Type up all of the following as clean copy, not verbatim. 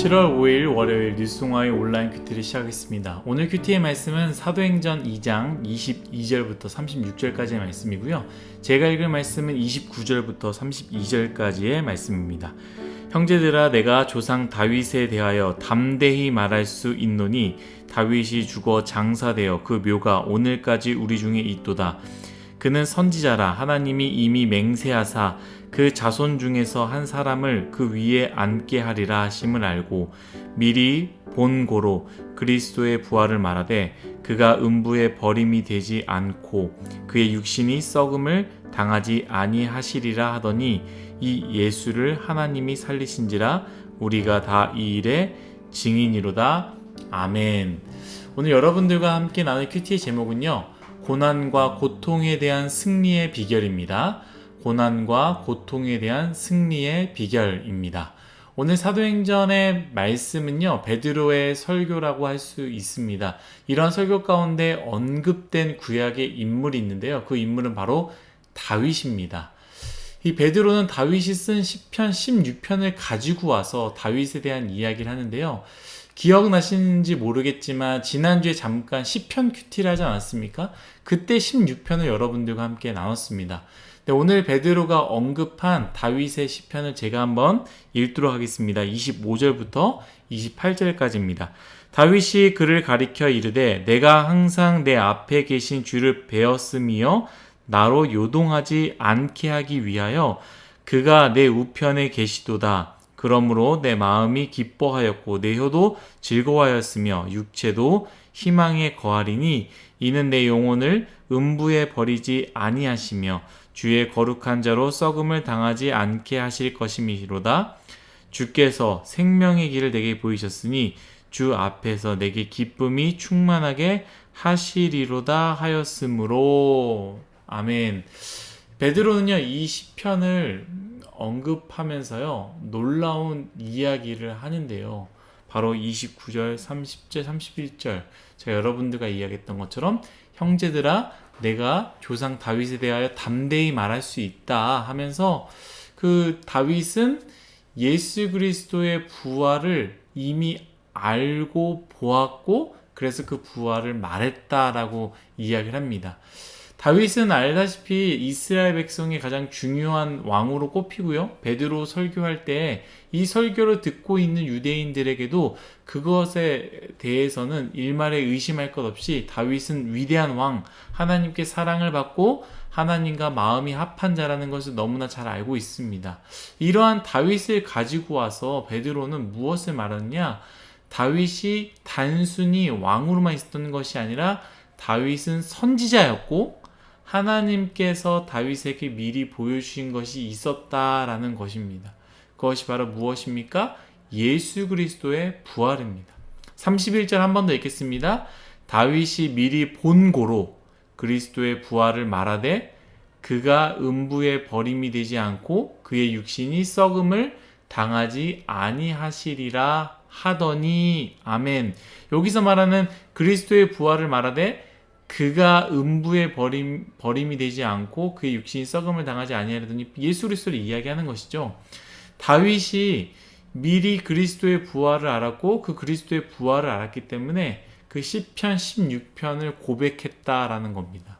7월 5일 월요일 뉴스공화의 온라인 큐티를 시작하겠습니다. 오늘 큐티의 말씀은 사도행전 2장 22절부터 36절까지의 말씀이고요. 제가 읽을 말씀은 29절부터 32절까지의 말씀입니다. 형제들아, 내가 조상 다윗에 대하여 담대히 말할 수 있노니 다윗이 죽어 장사되어 그 묘가 오늘까지 우리 중에 있도다. 그는 선지자라. 하나님이 이미 맹세하사 그 자손 중에서 한 사람을 그 위에 앉게 하리라 하심을 알고 미리 본 고로 그리스도의 부활을 말하되 그가 음부에 버림이 되지 않고 그의 육신이 썩음을 당하지 아니하시리라 하더니 이 예수를 하나님이 살리신지라. 우리가 다 이 일의 증인이로다. 아멘. 오늘 여러분들과 함께 나눌 큐티의 제목은요, 고난과 고통에 대한 승리의 비결입니다. 고난과 고통에 대한 승리의 비결입니다. 오늘 사도행전의 말씀은요, 베드로의 설교라고 할 수 있습니다. 이런 설교 가운데 언급된 구약의 인물이 있는데요. 그 인물은 바로 다윗입니다. 이 베드로는 다윗이 쓴 시편 16편을 가지고 와서 다윗에 대한 이야기를 하는데요. 기억나시는지 모르겠지만 지난주에 잠깐 시편 큐티를 하지 않았습니까? 그때 16편을 여러분들과 함께 나눴습니다. 오늘 베드로가 언급한 다윗의 시편을 제가 한번 읽도록 하겠습니다. 25절부터 28절까지입니다. 다윗이 그를 가리켜 이르되 내가 항상 내 앞에 계신 주를 배웠으며 나로 요동하지 않게 하기 위하여 그가 내 우편에 계시도다. 그러므로 내 마음이 기뻐하였고 내 혀도 즐거워하였으며 육체도 희망에 거하리니 이는 내 영혼을 음부에 버리지 아니하시며 주의 거룩한 자로 썩음을 당하지 않게 하실 것이미로다. 주께서 생명의 길을 내게 보이셨으니 주 앞에서 내게 기쁨이 충만하게 하시리로다 하였으므로. 아멘. 베드로는요, 이 시편을 언급하면서요, 놀라운 이야기를 하는데요. 바로 29절, 30절, 31절, 제가 여러분들과 이야기했던 것처럼 형제들아, 내가 조상 다윗에 대하여 담대히 말할 수 있다 하면서 그 다윗은 예수 그리스도의 부활을 이미 알고 보았고 그래서 그 부활을 말했다라고 이야기를 합니다. 다윗은 알다시피 이스라엘 백성의 가장 중요한 왕으로 꼽히고요. 베드로 설교할 때 이 설교를 듣고 있는 유대인들에게도 그것에 대해서는 일말에 의심할 것 없이 다윗은 위대한 왕, 하나님께 사랑을 받고 하나님과 마음이 합한 자라는 것을 너무나 잘 알고 있습니다. 이러한 다윗을 가지고 와서 베드로는 무엇을 말하느냐? 다윗이 단순히 왕으로만 있었던 것이 아니라 다윗은 선지자였고 하나님께서 다윗에게 미리 보여주신 것이 있었다라는 것입니다. 그것이 바로 무엇입니까? 예수 그리스도의 부활입니다. 31절 한 번 더 읽겠습니다. 다윗이 미리 본 고로 그리스도의 부활을 말하되 그가 음부에 버림이 되지 않고 그의 육신이 썩음을 당하지 아니하시리라 하더니. 아멘. 여기서 말하는 그리스도의 부활을 말하되 그가 음부에 버림이 되지 않고 그의 육신이 썩음을 당하지 아니하려더니 예수 그리스도를 이야기하는 것이죠. 다윗이 미리 그리스도의 부활을 알았고 그 그리스도의 부활을 알았기 때문에 그 시편 16편을 고백했다라는 겁니다.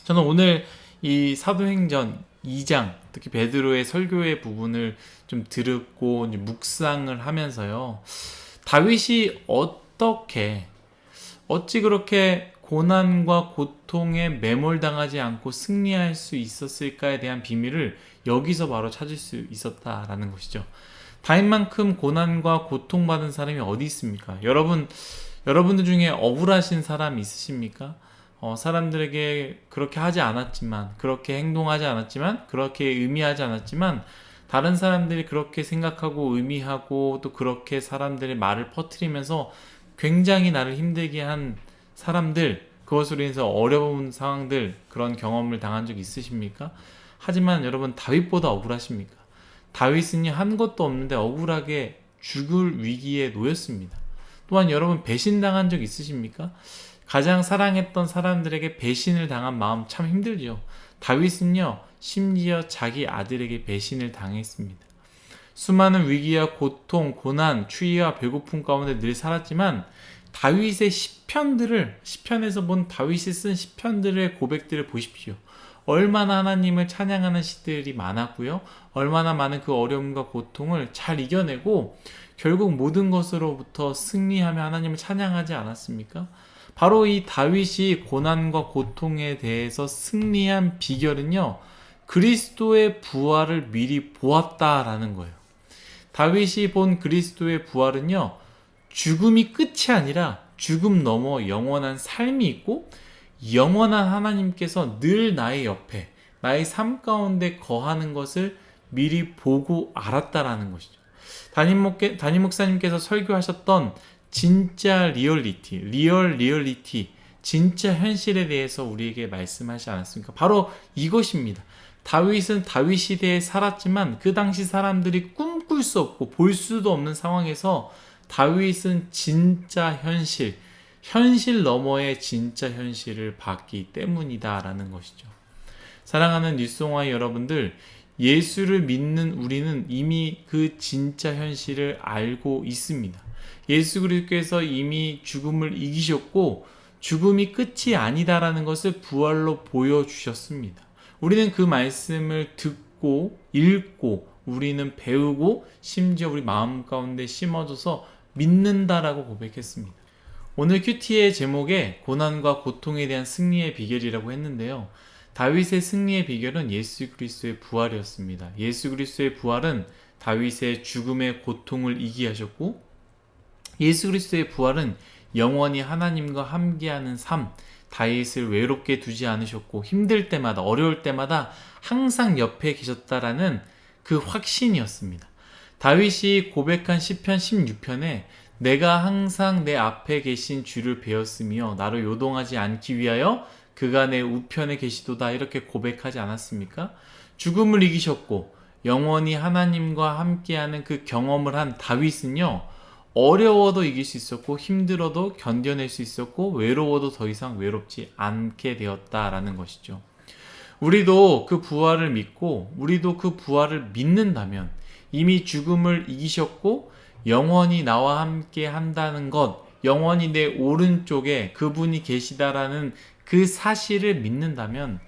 저는 오늘 이 사도행전 2장, 특히 베드로의 설교의 부분을 좀 듣고 묵상을 하면서요, 다윗이 어찌 그렇게 고난과 고통에 매몰당하지 않고 승리할 수 있었을까에 대한 비밀을 여기서 바로 찾을 수 있었다라는 것이죠. 다윗만큼 고난과 고통받은 사람이 어디 있습니까? 여러분들 중에 억울하신 사람이 있으십니까? 사람들에게 그렇게 하지 않았지만, 그렇게 행동하지 않았지만, 그렇게 의미하지 않았지만, 다른 사람들이 그렇게 생각하고 의미하고 또 그렇게 사람들의 말을 퍼뜨리면서 굉장히 나를 힘들게 한 사람들, 그것으로 인해서 어려운 상황들, 그런 경험을 당한 적 있으십니까? 하지만 여러분, 다윗보다 억울하십니까? 다윗은요, 한 것도 없는데 억울하게 죽을 위기에 놓였습니다. 또한 여러분, 배신당한 적 있으십니까? 가장 사랑했던 사람들에게 배신을 당한 마음 참 힘들죠. 다윗은요, 심지어 자기 아들에게 배신을 당했습니다. 수많은 위기와 고통, 고난, 추위와 배고픔 가운데 늘 살았지만 다윗의 시편에서 본 다윗이 쓴 시편들의 고백들을 보십시오. 얼마나 하나님을 찬양하는 시들이 많았고요. 얼마나 많은 그 어려움과 고통을 잘 이겨내고 결국 모든 것으로부터 승리하며 하나님을 찬양하지 않았습니까? 바로 이 다윗이 고난과 고통에 대해서 승리한 비결은요, 그리스도의 부활을 미리 보았다라는 거예요. 다윗이 본 그리스도의 부활은요, 죽음이 끝이 아니라 죽음 넘어 영원한 삶이 있고 영원한 하나님께서 늘 나의 옆에, 나의 삶 가운데 거하는 것을 미리 보고 알았다라는 것이죠. 담임 목사님께서 설교하셨던 진짜 리얼리티, 진짜 현실에 대해서 우리에게 말씀하지 않았습니까? 바로 이것입니다. 다윗은 다윗 시대에 살았지만 그 당시 사람들이 꿈꿀 수 없고 볼 수도 없는 상황에서 다윗은 진짜 현실 너머의 진짜 현실을 봤기 때문이다라는 것이죠. 사랑하는 뉴스공화의 여러분들, 예수를 믿는 우리는 이미 그 진짜 현실을 알고 있습니다. 예수 그리스도께서 이미 죽음을 이기셨고 죽음이 끝이 아니다라는 것을 부활로 보여주셨습니다. 우리는 그 말씀을 듣고 읽고 우리는 배우고 심지어 우리 마음 가운데 심어져서 믿는다라고 고백했습니다. 오늘 큐티의 제목에 고난과 고통에 대한 승리의 비결이라고 했는데요. 다윗의 승리의 비결은 예수 그리스도의 부활이었습니다. 예수 그리스도의 부활은 다윗의 죽음의 고통을 이기하셨고 예수 그리스도의 부활은 영원히 하나님과 함께하는 삶, 다윗을 외롭게 두지 않으셨고 힘들 때마다 어려울 때마다 항상 옆에 계셨다라는 그 확신이었습니다. 다윗이 고백한 시편 16편에 내가 항상 내 앞에 계신 주를 배웠으며 나로 요동하지 않기 위하여 그가 내 우편에 계시도다 이렇게 고백하지 않았습니까? 죽음을 이기셨고 영원히 하나님과 함께하는 그 경험을 한 다윗은요, 어려워도 이길 수 있었고 힘들어도 견뎌낼 수 있었고 외로워도 더 이상 외롭지 않게 되었다라는 것이죠. 우리도 그 부활을 믿고 우리도 그 부활을 믿는다면 이미 죽음을 이기셨고 영원히 나와 함께 한다는 것, 영원히 내 오른쪽에 그분이 계시다라는 그 사실을 믿는다면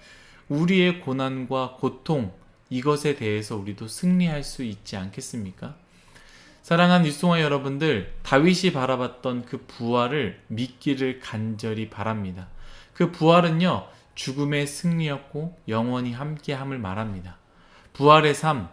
우리의 고난과 고통, 이것에 대해서 우리도 승리할 수 있지 않겠습니까? 사랑하는 뉴스공화 여러분들, 다윗이 바라봤던 그 부활을 믿기를 간절히 바랍니다. 그 부활은요, 죽음의 승리였고 영원히 함께함을 말합니다. 부활의 삶,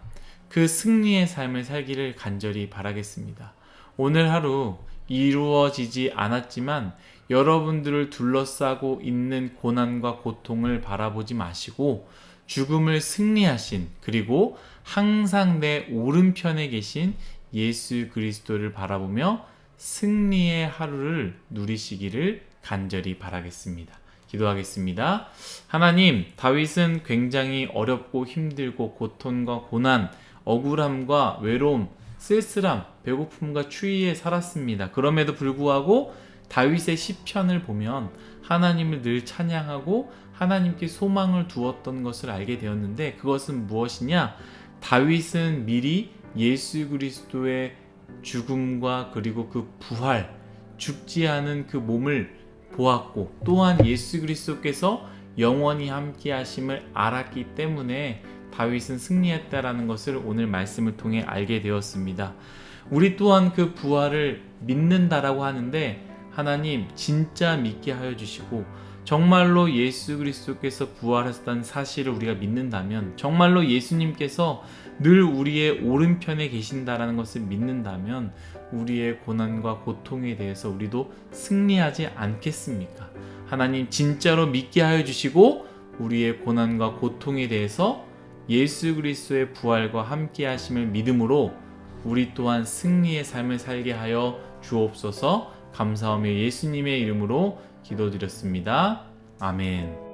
그 승리의 삶을 살기를 간절히 바라겠습니다. 오늘 하루 이루어지지 않았지만 여러분들을 둘러싸고 있는 고난과 고통을 바라보지 마시고 죽음을 승리하신, 그리고 항상 내 오른편에 계신 예수 그리스도를 바라보며 승리의 하루를 누리시기를 간절히 바라겠습니다. 기도하겠습니다. 하나님, 다윗은 굉장히 어렵고 힘들고 고통과 고난, 억울함과 외로움, 쓸쓸함, 배고픔과 추위에 살았습니다. 그럼에도 불구하고 다윗의 시편을 보면 하나님을 늘 찬양하고 하나님께 소망을 두었던 것을 알게 되었는데, 그것은 무엇이냐? 다윗은 미리 예수 그리스도의 죽음과 그리고 그 부활, 죽지 않은 그 몸을 보았고 또한 예수 그리스도께서 영원히 함께 하심을 알았기 때문에 다윗은 승리했다라는 것을 오늘 말씀을 통해 알게 되었습니다. 우리 또한 그 부활을 믿는다라고 하는데 하나님 진짜 믿게 하여 주시고 정말로 예수 그리스도께서 부활하셨다는 사실을 우리가 믿는다면, 정말로 예수님께서 늘 우리의 오른편에 계신다라는 것을 믿는다면 우리의 고난과 고통에 대해서 우리도 승리하지 않겠습니까? 하나님 진짜로 믿게 하여 주시고 우리의 고난과 고통에 대해서 예수 그리스도의 부활과 함께 하심을 믿음으로 우리 또한 승리의 삶을 살게 하여 주옵소서. 감사하며 예수님의 이름으로 기도드렸습니다. 아멘.